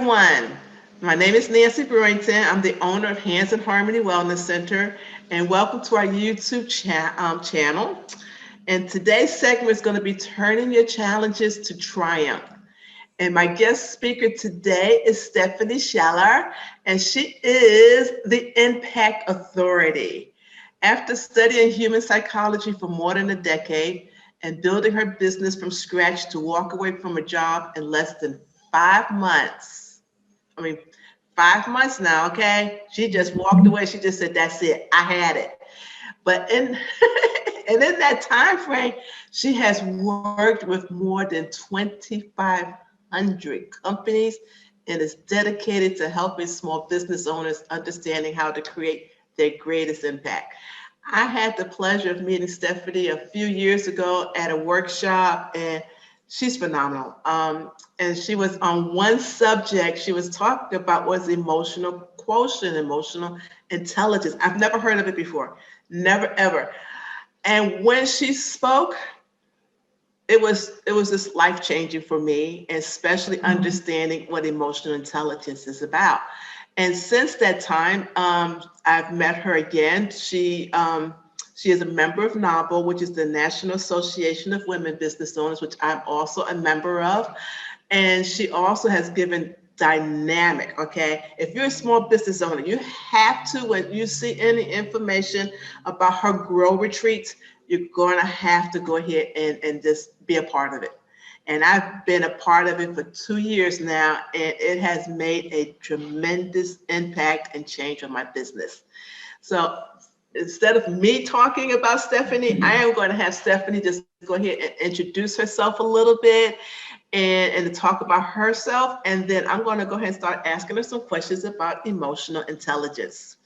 everyone. My name is Nancy Brewington. I'm the owner of Hands in Harmony Wellness Center, and welcome to our YouTube channel. And today's segment is going to be turning your challenges to triumph. And my guest speaker today is Stephanie Scheller, and she is the Impact Authority. After studying human psychology for more than a decade and building her business from scratch to walk away from a job in less than 5 months. 5 months now, okay? She just walked away. She just said, that's it. I had it. But in and in that time frame, she has worked with more than 2,500 companies and is dedicated to helping small business owners understanding how to create their greatest impact. I had the pleasure of meeting Stephanie a few years ago at a workshop, and she's phenomenal. And she was on one subject she was talking about was emotional quotient, emotional intelligence. I've never heard of it before, never ever. And when she spoke, it was just life-changing for me, especially understanding what emotional intelligence is about. And since that time, I've met her again. She is a member of NABO, which is the National Association of Women Business Owners, which I'm also a member of. And she also has given dynamic, okay? If you're a small business owner, you have to, when you see any information about her grow retreats, you're going to have to go ahead and just be a part of it. And I've been a part of it for 2 years now, and it has made a tremendous impact and change on my business. So instead of me talking about Stephanie, I am going to have Stephanie just go ahead and introduce herself a little bit and to talk about herself. And then I'm going to go ahead and start asking her some questions about emotional intelligence.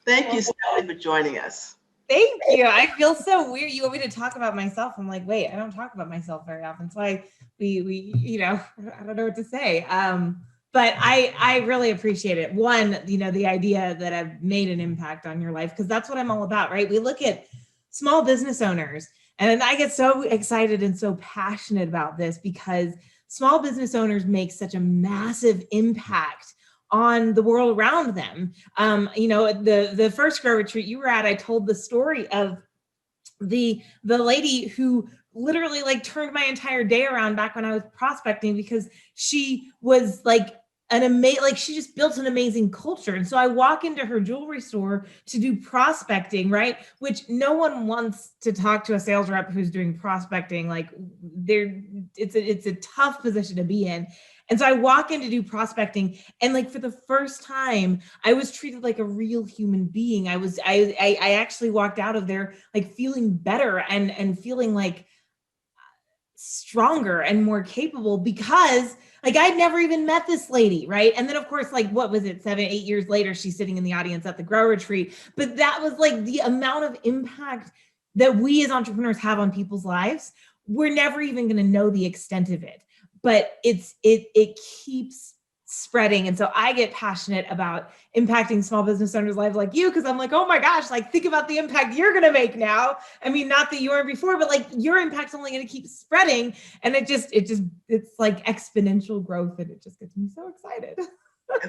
Thank you, Stephanie, for joining us. Thank you. I feel so weird. You want me to talk about myself? I'm like, wait, I don't talk about myself very often. So we I don't know what to say. But I really appreciate it. One, the idea that I've made an impact on your life, because that's what I'm all about, right? We look at small business owners, and I get so excited and so passionate about this because small business owners make such a massive impact on the world around them. The first grow retreat you were at, I told the story of the lady who literally turned my entire day around back when I was prospecting, because she was she just built an amazing culture. And so I walk into her jewelry store to do prospecting, right? Which no one wants to talk to a sales rep who's doing prospecting. It's a tough position to be in. And so I walk in to do prospecting, and for the first time, I was treated like a real human being. I actually walked out of there feeling better and feeling stronger and more capable, because I'd never even met this lady, right? And then of course, what was it, 7-8 years later, she's sitting in the audience at the grow retreat. But that was the amount of impact that we as entrepreneurs have on people's lives. We're never even going to know the extent of it. But it keeps spreading. And so I get passionate about impacting small business owners' lives like you, because I'm oh my gosh, think about the impact you're going to make now. I mean, not that you were before, but your impact's only going to keep spreading. And it's exponential growth, and it just gets me so excited.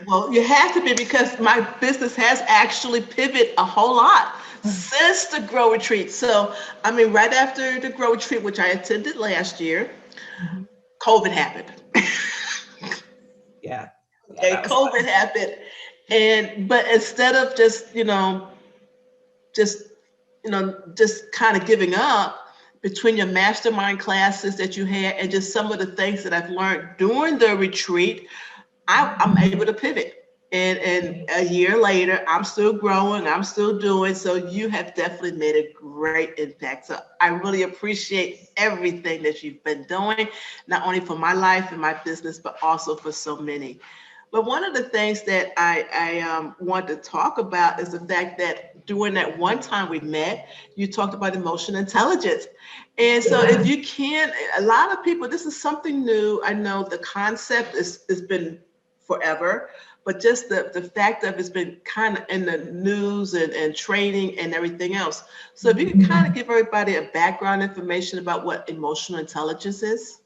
Well, you have to be, because my business has actually pivoted a whole lot since the grow retreat. So, right after the grow retreat, which I attended last year, COVID happened. Yeah. Okay, COVID happened. But instead of just kind of giving up, between your mastermind classes that you had and just some of the things that I've learned during the retreat, I'm able to pivot. And a year later, I'm still growing, I'm still doing. So you have definitely made a great impact. So I really appreciate everything that you've been doing, not only for my life and my business, but also for so many. But one of the things that I want to talk about is the fact that during that one time we met, you talked about emotional intelligence. And so if you can, a lot of people, this is something new. I know the concept has been forever, but just the fact of it's been kind of in the news and training and everything else. So if you can kind of give everybody a background information about what emotional intelligence is.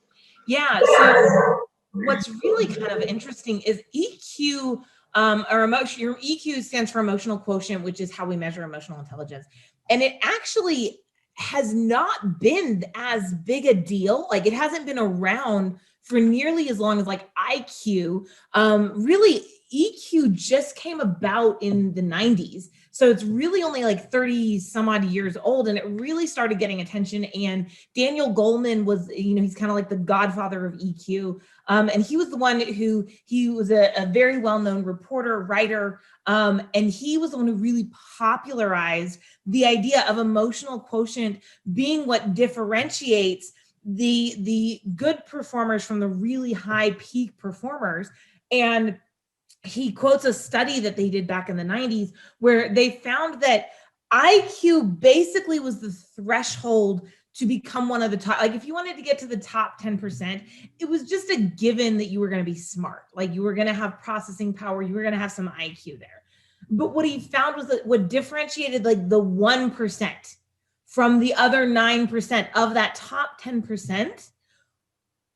Yeah. So what's really kind of interesting is EQ, or emotion. Your EQ stands for emotional quotient, which is how we measure emotional intelligence. And it actually has not been as big a deal. Like it hasn't been around for nearly as long as like IQ. Really, EQ just came about in the 90s. So it's really only like 30 some odd years old, and it really started getting attention. And Daniel Goleman was, he's kind of like the godfather of EQ. And he was the one he was a very well-known reporter, writer, and he was the one who really popularized the idea of emotional quotient being what differentiates the good performers from the really high peak performers. And he quotes a study that they did back in the 90s where they found that IQ basically was the threshold to become one of the top. Like if you wanted to get to the top 10%, it was just a given that you were going to be smart. Like you were going to have processing power, you were going to have some IQ there. But what he found was that what differentiated like the 1% from the other 9% of that top 10%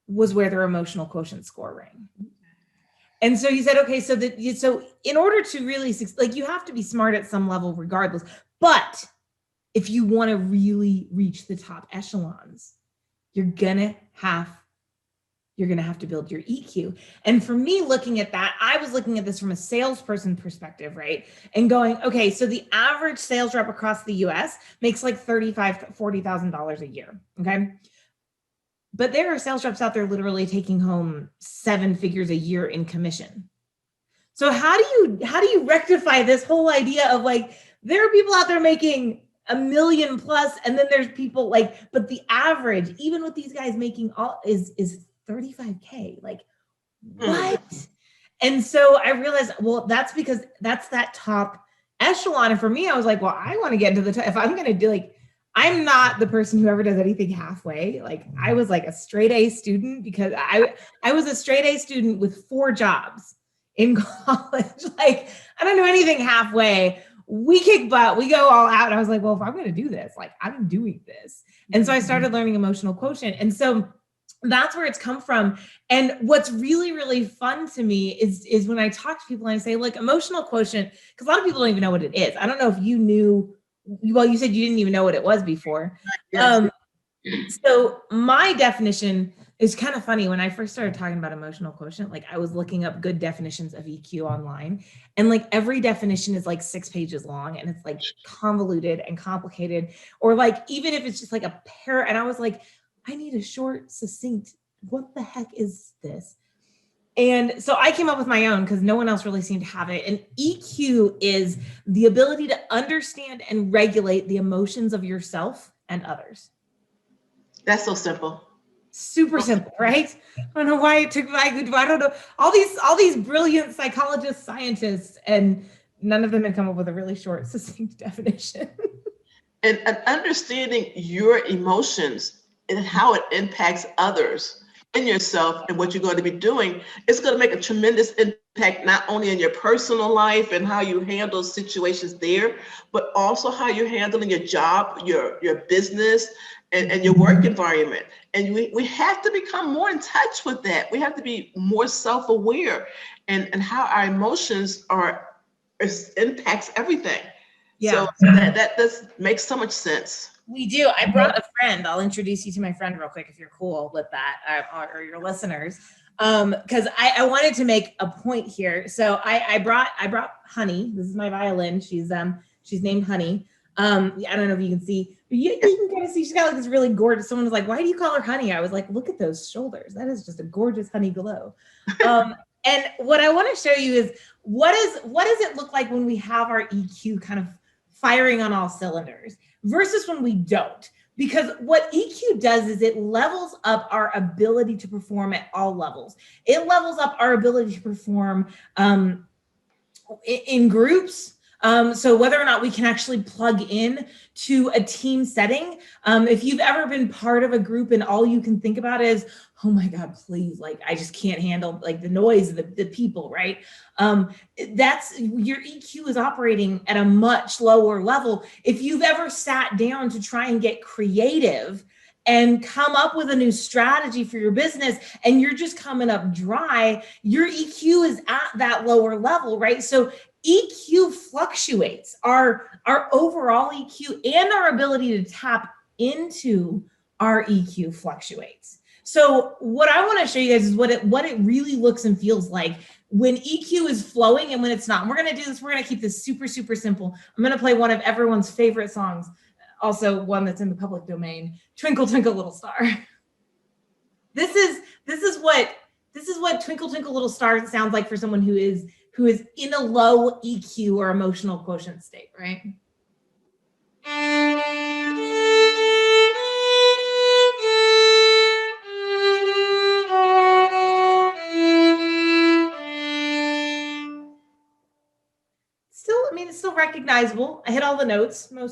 was where their emotional quotient score rang. And so he said, okay, so in order to really, like you have to be smart at some level regardless, but if you want to really reach the top echelons, you're gonna have to build your EQ. And for me, looking at that, I was looking at this from a salesperson perspective, right? And going, okay, so the average sales rep across the US makes like $35,000 to $40,000 a year, okay? But there are sales reps out there literally taking home 7 figures a year in commission. So how do you rectify this whole idea of like, there are people out there making $1 million plus, and then there's people like, but the average, even with these guys making all is 35K, like what? And so I realized, well, that's because that's that top echelon. And for me, I was like, well, I want to get into the top. If I'm going to do like, I'm not the person who ever does anything halfway. Like I was like a straight A student because I was a straight A student with 4 jobs in college. Like I don't do anything halfway. We kick butt, we go all out. And I was like, well, if I'm going to do this, like I'm doing this. And so I started learning emotional quotient. And so that's where it's come from. And what's really, really fun to me is when I talk to people and I say, like, emotional quotient, because a lot of people don't even know what it is. I don't know if you knew, well, you said you didn't even know what it was before. Yes. So my definition is kind of funny. When I first started talking about emotional quotient, like I was looking up good definitions of EQ online, and like every definition is like 6 pages long, and it's like convoluted and complicated, or like even if it's just like a pair. And I was like, I need a short, succinct, what the heck is this? And so I came up with my own because no one else really seemed to have it. And EQ is the ability to understand and regulate the emotions of yourself and others. That's so simple. Super simple, right? I don't know why it took I don't know. All these brilliant psychologists, scientists, and none of them had come up with a really short, succinct definition. And understanding your emotions and how it impacts others and yourself and what you're going to be doing, it's going to make a tremendous impact, not only in your personal life and how you handle situations there, but also how you're handling your job, your business, and your work environment. And we have to become more in touch with that. We have to be more self-aware and how our emotions impacts everything. Yeah. So that does make so much sense. We do. I brought a friend. I'll introduce you to my friend real quick if you're cool with that, or your listeners. Because I wanted to make a point here. So I brought Honey. This is my violin. She's named Honey. I don't know if you can see, but you can kind of see she's got like this really gorgeous. Someone was like, "Why do you call her Honey?" I was like, "Look at those shoulders. That is just a gorgeous honey glow." And what I want to show you is what does it look like when we have our EQ kind of firing on all cylinders versus when we don't. Because what EQ does is it levels up our ability to perform at all levels. It levels up our ability to perform in groups. So whether or not we can actually plug in to a team setting, if you've ever been part of a group and all you can think about is, oh my God, please, like, I just can't handle like the noise of the people, right? That's your EQ is operating at a much lower level. If you've ever sat down to try and get creative and come up with a new strategy for your business and you're just coming up dry, your EQ is at that lower level, right? So EQ fluctuates. Our overall EQ and our ability to tap into our EQ fluctuates. So what I want to show you guys is what it really looks and feels like when EQ is flowing and when it's not. And we're going to do this. We're going to keep this super, super simple. I'm going to play one of everyone's favorite songs, also one that's in the public domain, Twinkle, Twinkle, Little Star. This is what Twinkle, Twinkle, Little Star sounds like for someone who is in a low EQ or emotional quotient state, right? It's still recognizable. I hit all the notes. I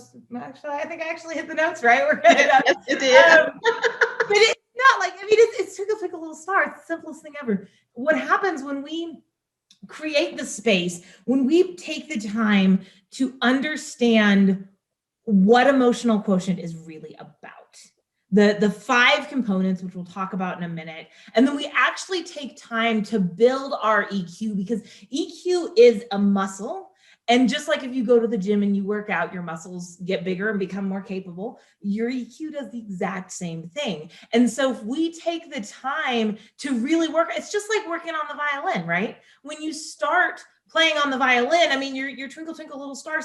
think I actually hit the notes, right? We're good. Yes, you did. But it's not like, it's Twinkle, Twinkle, Little Star. It's the simplest thing ever. What happens when we create the space, when we take the time to understand what emotional quotient is really about, the 5 components, which we'll talk about in a minute, and then we actually take time to build our EQ, because EQ is a muscle. And just like if you go to the gym and you work out, your muscles get bigger and become more capable, your EQ does the exact same thing. And so if we take the time to really work, it's just like working on the violin, right? When you start playing on the violin, your Twinkle, Twinkle, Little Star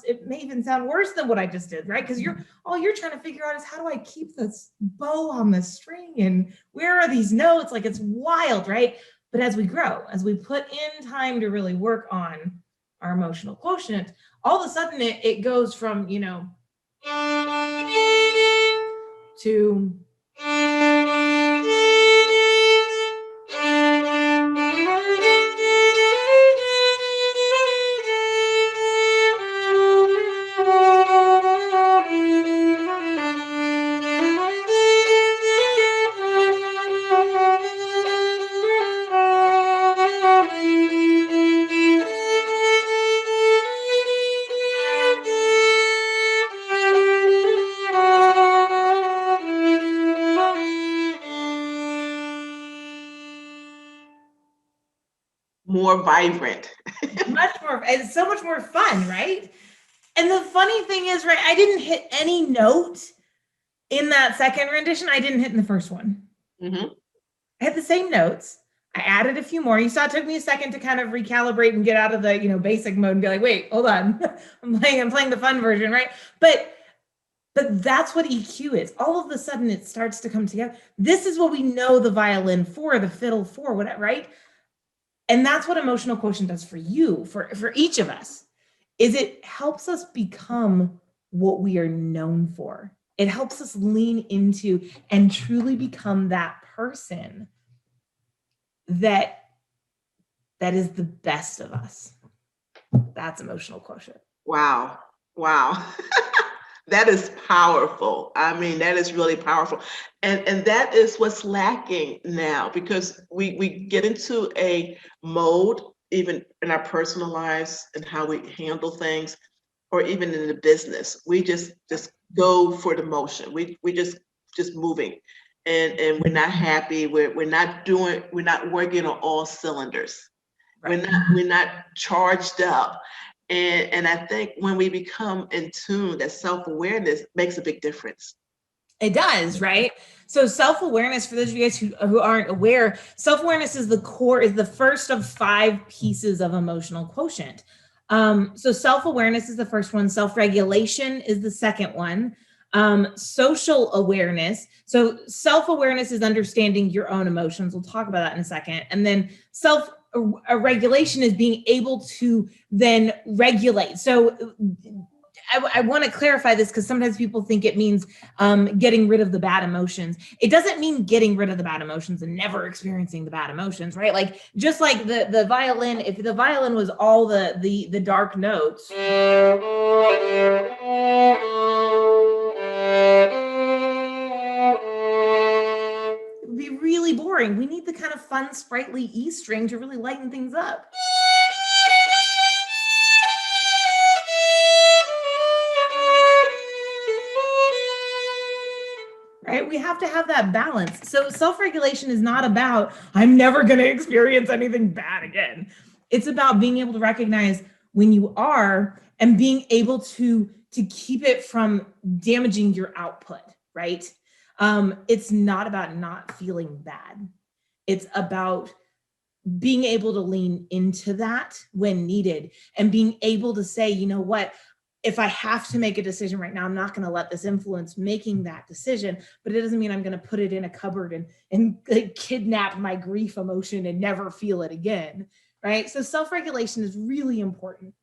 it may even sound worse than what I just did, right? Because all you're trying to figure out is, how do I keep this bow on the string? And where are these notes? Like, it's wild, right? But as we grow, as we put in time to really work on our emotional quotient, all of a sudden it goes from, to more vibrant. much more, it's so much more fun, right? And the funny thing is, right, I didn't hit any note in that second rendition. I didn't hit in the first one. Mm-hmm. I had the same notes. I added a few more. You saw it took me a second to kind of recalibrate and get out of the, basic mode and be like, wait, hold on. I'm playing the fun version, right? But that's what EQ is. All of a sudden it starts to come together. This is what we know the violin for, the fiddle for, whatever, right? And that's what emotional quotient does for you, for each of us, is it helps us become what we are known for. It helps us lean into and truly become that person that is the best of us. That's emotional quotient. Wow. That is powerful. That is really powerful. And that is what's lacking now, because we get into a mode, even in our personal lives and how we handle things, or even in the business. We just go for the motion. We just moving, and we're not happy. We're not working on all cylinders. Right. We're not charged up. And I think when we become in tune, that self-awareness makes a big difference. It does, right? So self-awareness, for those of you guys who aren't aware, self-awareness is the first of 5 pieces of emotional quotient. So self-awareness is the first one. Self-regulation is the second one. Social awareness. So self-awareness is understanding your own emotions. We'll talk about that in a second. And then regulation is being able to then regulate. So I want to clarify this, because sometimes people think it means getting rid of the bad emotions. It doesn't mean getting rid of the bad emotions and never experiencing the bad emotions, right? Like, just like the violin, if the violin was all the dark notes, it would be really boring. We need the kind of fun, sprightly E string to really lighten things up. Right? right? We have to have that balance. So self-regulation is not about, I'm never going to experience anything bad again. It's about being able to recognize when you are and being able to keep it from damaging your output, right? It's not about not feeling bad. It's about being able to lean into that when needed and being able to say, you know what, if I have to make a decision right now, I'm not going to let this influence making that decision, but it doesn't mean I'm going to put it in a cupboard and like, kidnap my grief emotion and never feel it again, right? So self-regulation is really important.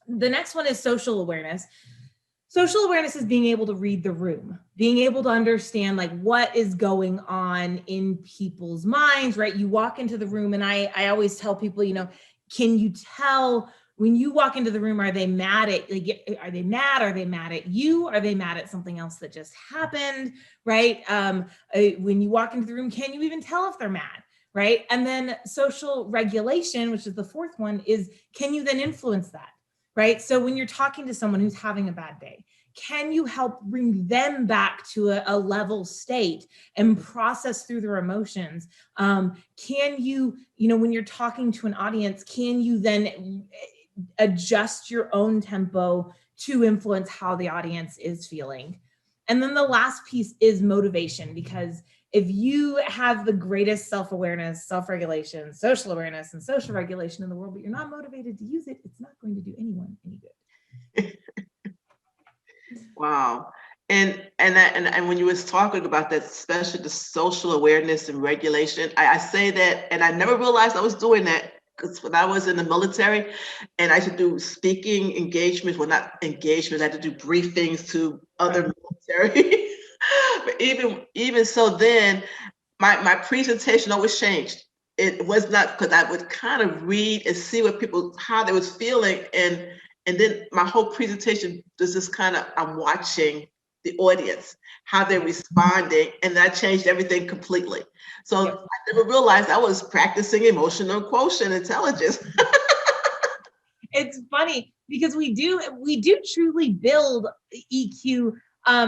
The next one is social awareness. Social awareness is being able to read the room, being able to understand like what is going on in people's minds, right? You walk into the room and I always tell people, you know, can you tell when you walk into the room, are they mad at, like, are they mad? Are they mad at you? Are they mad at something else that just happened, right? When you walk into the room, can you even tell if they're mad, right? And then social regulation, which is the fourth one, is can you then influence that? Right? So when you're talking to someone who's having a bad day, can you help bring them back to a level state and process through their emotions? Can you, you know, when you're talking to an audience, can you then adjust your own tempo to influence how the audience is feeling? And then the last piece is motivation, because if you have the greatest self-awareness, self-regulation, social awareness, and social regulation in the world, but you're not motivated to use it, it's not going to do anyone any good. Wow. And when you was talking about that, especially the social awareness and regulation, I say that, and I never realized I was doing that, because when I was in the military and I had to do speaking engagements, well, not engagements, I had to do briefings to other military. But even so, then my presentation always changed. It was not, because I would kind of read and see what people, how they was feeling, and then my whole presentation was just kind of, I'm watching the audience, how they're responding, and that changed everything completely. So Yep. I never realized I was practicing emotional quotient intelligence. It's funny because we do truly build EQ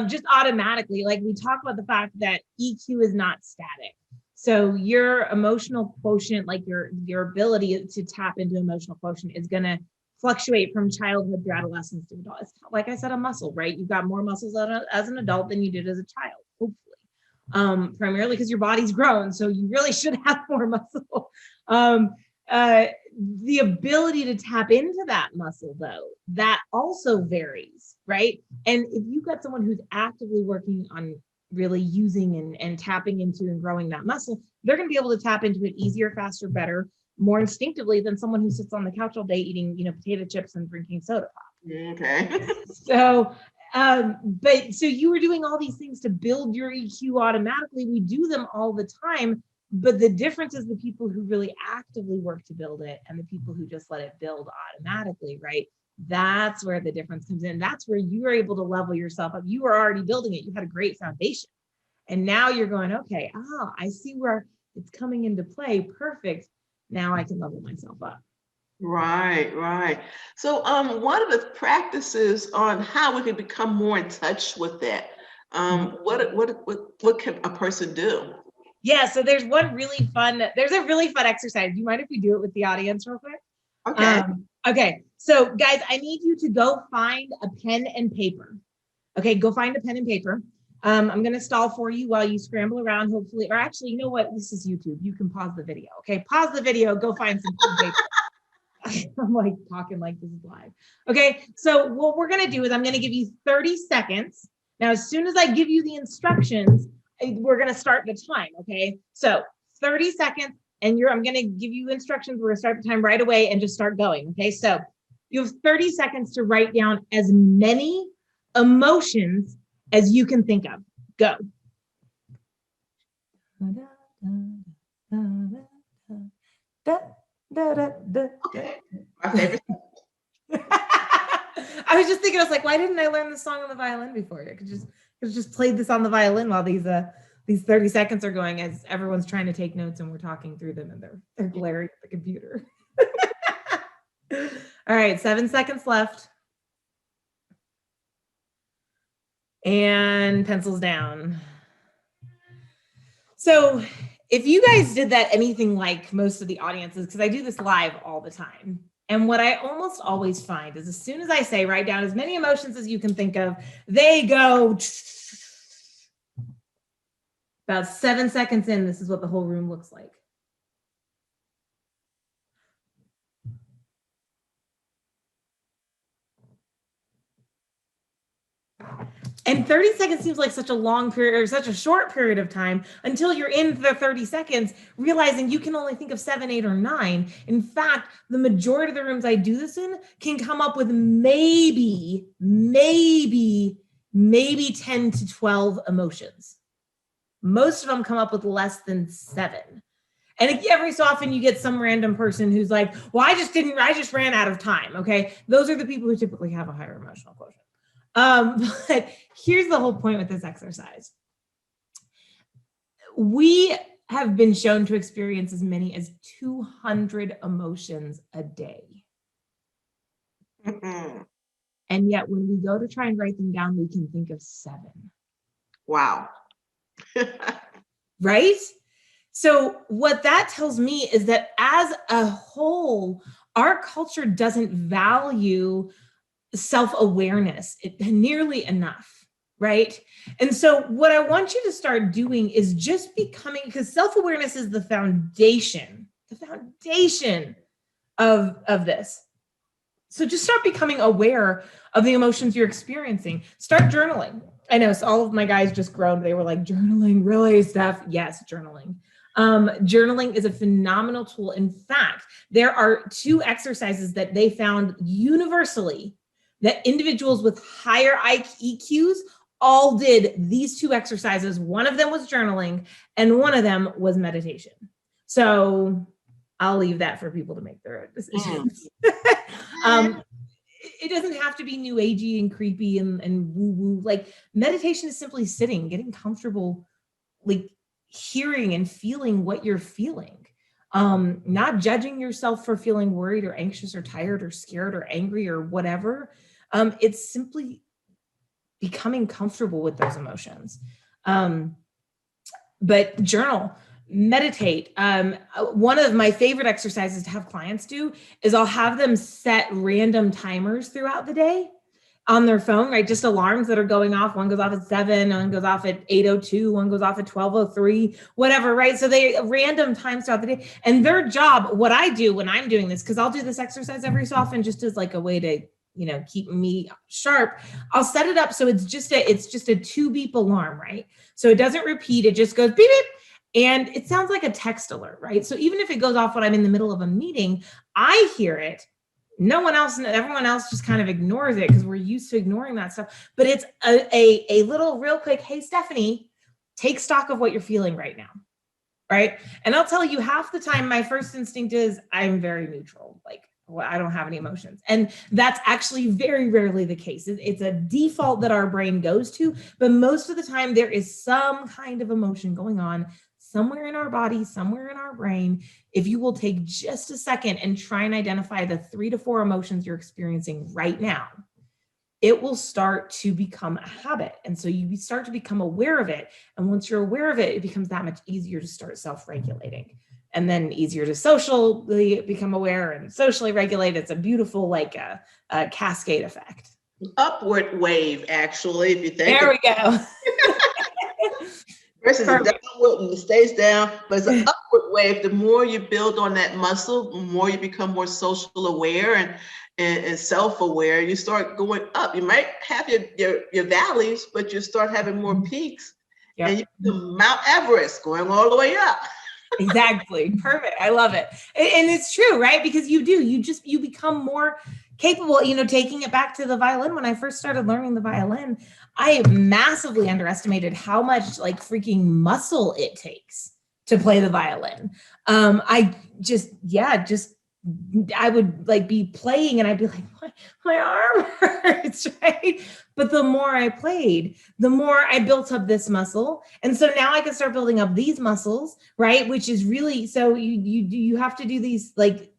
just automatically. Like we talk about the fact that EQ is not static. So your emotional quotient, like your ability to tap into emotional quotient, is going to fluctuate from childhood through adolescence to adult. It's like I said, a muscle, right? You've got more muscles as an adult than you did as a child, hopefully. Primarily because your body's grown, so you really should have more muscle. The ability to tap into that muscle, though, that also varies, right? And if you've got someone who's actively working on really using and tapping into and growing that muscle, they're going to be able to tap into it easier, faster, better, more instinctively than someone who sits on the couch all day eating, you know, potato chips and drinking soda pop. Okay. So, but so you were doing all these things to build your EQ automatically. We do them all the time, but the difference is the people who really actively work to build it and the people who just let it build automatically, right? That's where the difference comes in. That's where you are able to level yourself up. You were already building it. You had a great foundation. And now you're going, okay, I see where it's coming into play. Perfect. Now I can level myself up. Right, right. So what are the practices on how we can become more in touch with that? What can a person do? Yeah, so there's a really fun exercise. Do you mind if we do it with the audience real quick? Okay. Okay, so guys, I need you to go find a pen and paper. Okay, go find a pen and paper. I'm going to stall for you while you scramble around, hopefully, or actually, you know what? This is YouTube. You can pause the video. Okay, pause the video, go find some pen and paper. I'm like talking like this is live. Okay, so what we're going to do is I'm going to give you 30 seconds. Now, as soon as I give you the instructions, we're going to start the time. Okay, so 30 seconds, and I'm going to give you instructions. We're going to start the time right away and just start going. Okay, so you have 30 seconds to write down as many emotions as you can think of. Go. My favorite. I was just thinking, I was like, why didn't I learn this song on the violin before? I could just played this on the violin while these 30 seconds are going as everyone's trying to take notes and we're talking through them and they're glaring at the computer. All right, 7 seconds left. And pencils down. So if you guys did that anything like most of the audiences, because I do this live all the time, and what I almost always find is as soon as I say write down as many emotions as you can think of, they go about 7 seconds in, this is what the whole room looks like. And 30 seconds seems like such a long period or such a short period of time until you're in the 30 seconds, realizing you can only think of 7, 8, or 9. In fact, the majority of the rooms I do this in can come up with maybe 10 to 12 emotions. Most of them come up with less than 7. And every so often you get some random person who's like, well, I just ran out of time. Okay. Those are the people who typically have a higher emotional quotient. But here's the whole point with this exercise. We have been shown to experience as many as 200 emotions a day. And yet when we go to try and write them down, we can think of 7. Wow. Right? So what that tells me is that as a whole, our culture doesn't value self-awareness nearly enough, right? And so what I want you to start doing is just becoming, because self-awareness is the foundation of this. So just start becoming aware of the emotions you're experiencing. Start journaling. I know, so all of my guys just groaned. They were like, journaling, really, Steph? Yes, journaling. Journaling is a phenomenal tool. In fact, there are 2 exercises that they found universally that individuals with higher EQs all did these 2 exercises. One of them was journaling and one of them was meditation. So I'll leave that for people to make their own decisions. It doesn't have to be new agey and creepy and woo woo. Like meditation is simply sitting, getting comfortable, like hearing and feeling what you're feeling. Not judging yourself for feeling worried or anxious or tired or scared or angry or whatever. It's simply becoming comfortable with those emotions. But journal, meditate. One of my favorite exercises to have clients do is I'll have them set random timers throughout the day on their phone, right? Just alarms that are going off. One goes off at 7, one goes off at 8:02, one goes off at 12:03, whatever, right? So they random times throughout the day. And their job, what I do when I'm doing this, because I'll do this exercise every so often just as like a way to, keep me sharp. I'll set it up so it's just a 2 beep alarm, right? So it doesn't repeat, it just goes beep, beep. And it sounds like a text alert, right? So even if it goes off when I'm in the middle of a meeting, I hear it. No one else, everyone else just kind of ignores it because we're used to ignoring that stuff. But it's a little real quick, hey, Stephanie, take stock of what you're feeling right now, right? And I'll tell you, half the time, my first instinct is I'm very neutral. Like, well, I don't have any emotions. And that's actually very rarely the case. It's a default that our brain goes to, but most of the time there is some kind of emotion going on somewhere in our body, somewhere in our brain. If you will take just a second and try and identify the 3 to 4 emotions you're experiencing right now, it will start to become a habit. And so you start to become aware of it. And once you're aware of it, it becomes that much easier to start self-regulating. And then easier to socially become aware and socially regulate. It's a beautiful, like a cascade effect. Upward wave, actually, if you think. There we go. Versus a downward and it stays down, but it's an upward wave. The more you build on that muscle, the more you become more social aware and self-aware. You start going up. You might have your valleys, but you start having more peaks. Yep. And you become Mount Everest going all the way up. Exactly. Perfect. I love it. And it's true, right? Because you become more capable, taking it back to the violin. When I first started learning the violin, I massively underestimated how much like freaking muscle it takes to play the violin. I would like be playing and I'd be like, my arm hurts, right? But the more I played, the more I built up this muscle. And so now I can start building up these muscles, right? Which is really, so you have to do these, like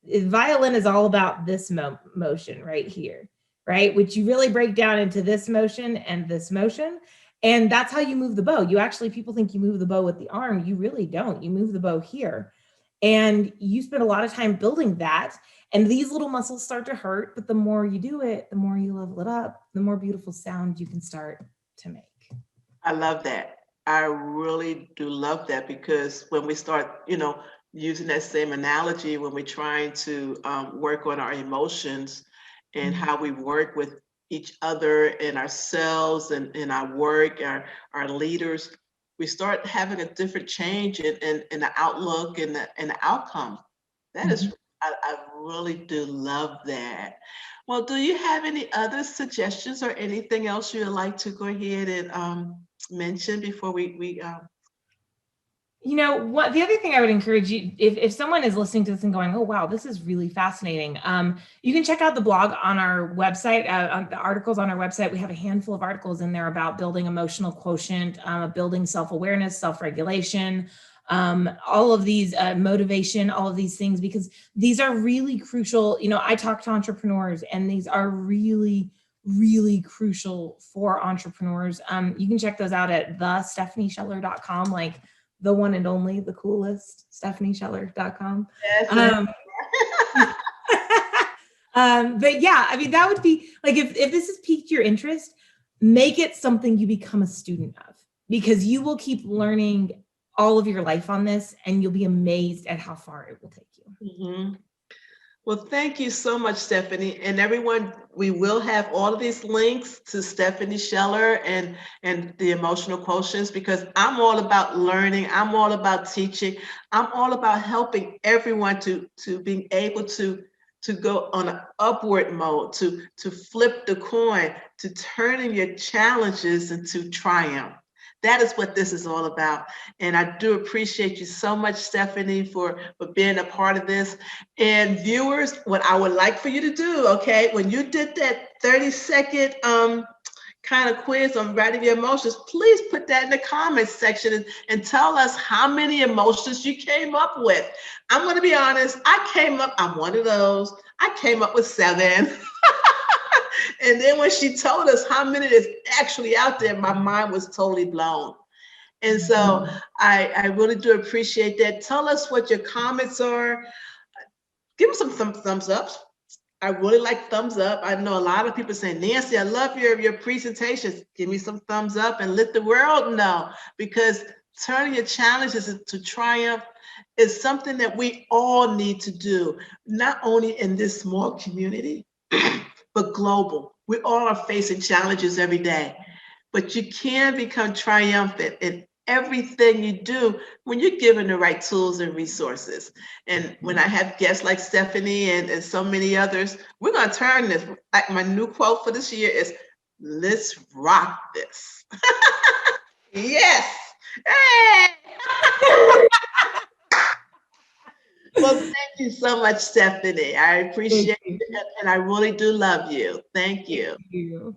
violin is all about this motion right here, right? Which you really break down into this motion and this motion. And that's how you move the bow. You actually, people think you move the bow with the arm. You really don't. You move the bow here. And you spend a lot of time building that. And these little muscles start to hurt. But the more you do it, the more you level it up, the more beautiful sound you can start to make. I love that. I really do love that, because when we start, using that same analogy, when we're trying to work on our emotions and Mhm. how we work with each other and ourselves and in our work, our leaders, we start having a different change in the outlook and the outcome. That is, Mhm. I really do love that. Well, do you have any other suggestions or anything else you'd like to go ahead and mention before we What the other thing I would encourage you, if someone is listening to this and going, oh wow, this is really fascinating, you can check out the blog on our website, on the articles on our website. We have a handful of articles in there about building emotional quotient, building self-awareness, self-regulation, all of these motivation, all of these things, because these are really crucial. I talk to entrepreneurs, and these are really, really crucial for entrepreneurs. You can check those out at thestephaniescheller.com, like the one and only, the coolest, StephanieScheller.com. yes. Um, but yeah, I mean, that would be like, if this has piqued your interest, make it something you become a student of, because you will keep learning all of your life on this, and you'll be amazed at how far it will take you. Mhm. Well, thank you so much, Stephanie. And everyone, we will have all of these links to Stephanie Scheller and the emotional quotients, because I'm all about learning. I'm all about teaching. I'm all about helping everyone to being able to go on an upward mode, to flip the coin, to turning your challenges into triumph. That is what this is all about. And I do appreciate you so much, Stephanie, for being a part of this. And viewers, what I would like for you to do, okay, when you did that 30-second kind of quiz on writing your emotions, please put that in the comments section and tell us how many emotions you came up with. I'm going to be honest, I'm one of those. I came up with 7. And then when she told us how many is actually out there, my mind was totally blown. And so I really do appreciate that. Tell us what your comments are. Give us some thumbs ups. I really like thumbs up. I know a lot of people saying, Nancy, I love your presentations. Give me some thumbs up and let the world know, because turning your challenges into triumph is something that we all need to do, not only in this small community, but global. We all are facing challenges every day, but you can become triumphant in everything you do when you're given the right tools and resources. And when I have guests like Stephanie and so many others, we're going to turn this. Like, my new quote for this year is, let's rock this. Yes. Hey. Well, thank you so much, Stephanie. I Thank appreciate you. it, and I really do love you. Thank you. Thank you.